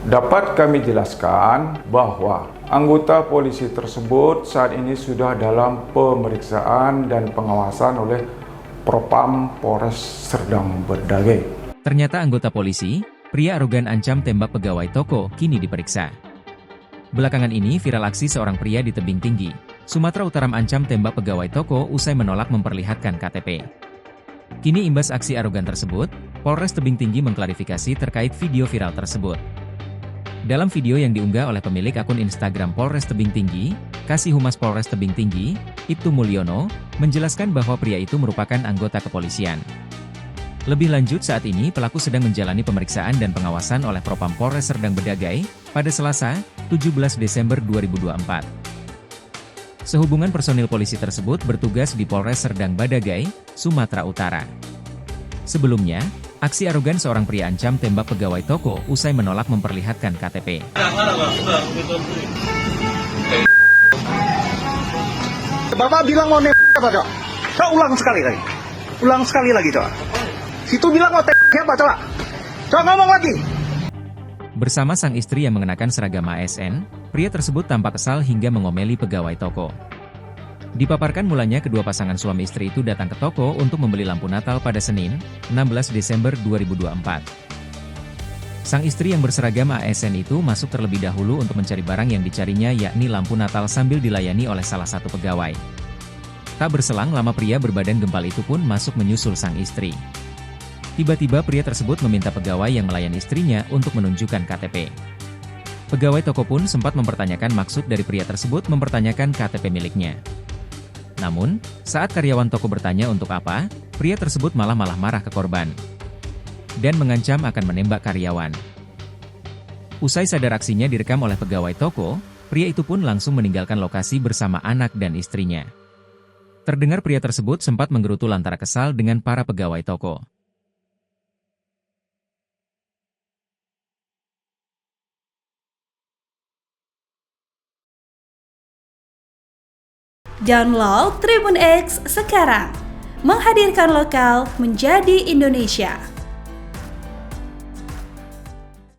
Dapat kami jelaskan bahwa anggota polisi tersebut saat ini sudah dalam pemeriksaan dan pengawasan oleh Propam Polres Serdang Bedagai. Ternyata anggota polisi, pria arogan ancam tembak pegawai toko, kini diperiksa. Belakangan ini viral aksi seorang pria di Tebing Tinggi, Sumatera Utara ancam tembak pegawai toko usai menolak memperlihatkan KTP. Kini imbas aksi arogan tersebut, Polres Tebing Tinggi mengklarifikasi terkait video viral tersebut. Dalam video yang diunggah oleh pemilik akun Instagram Polres Tebing Tinggi, Kasih Humas Polres Tebing Tinggi, Ibtu Mulyono, menjelaskan bahwa pria itu merupakan anggota kepolisian. Lebih lanjut, saat ini pelaku sedang menjalani pemeriksaan dan pengawasan oleh Propam Polres Serdang Bedagai pada Selasa, 17 Desember 2024. Sehubungan personil polisi tersebut bertugas di Polres Serdang Bedagai, Sumatera Utara. Sebelumnya, aksi arogan seorang pria ancam tembak pegawai toko usai menolak memperlihatkan KTP. Bapak bilang mau apa, Cok? Coba ulang sekali lagi. Ulang sekali lagi, Cok. Situ bilang mau apa, coba? Coba ngomong lagi. Bersama sang istri yang mengenakan seragam ASN, pria tersebut tampak kesal hingga mengomeli pegawai toko. Dipaparkan mulanya kedua pasangan suami istri itu datang ke toko untuk membeli lampu Natal pada Senin, 16 Desember 2024. Sang istri yang berseragam ASN itu masuk terlebih dahulu untuk mencari barang yang dicarinya, yakni lampu Natal, sambil dilayani oleh salah satu pegawai. Tak berselang lama pria berbadan gempal itu pun masuk menyusul sang istri. Tiba-tiba pria tersebut meminta pegawai yang melayani istrinya untuk menunjukkan KTP. Pegawai toko pun sempat mempertanyakan maksud dari pria tersebut mempertanyakan KTP miliknya. Namun, saat karyawan toko bertanya untuk apa, pria tersebut malah marah ke korban dan mengancam akan menembak karyawan. Usai sadar aksinya direkam oleh pegawai toko, pria itu pun langsung meninggalkan lokasi bersama anak dan istrinya. Terdengar pria tersebut sempat menggerutu lantaran kesal dengan para pegawai toko. Download Tribun X sekarang, menghadirkan lokal menjadi Indonesia.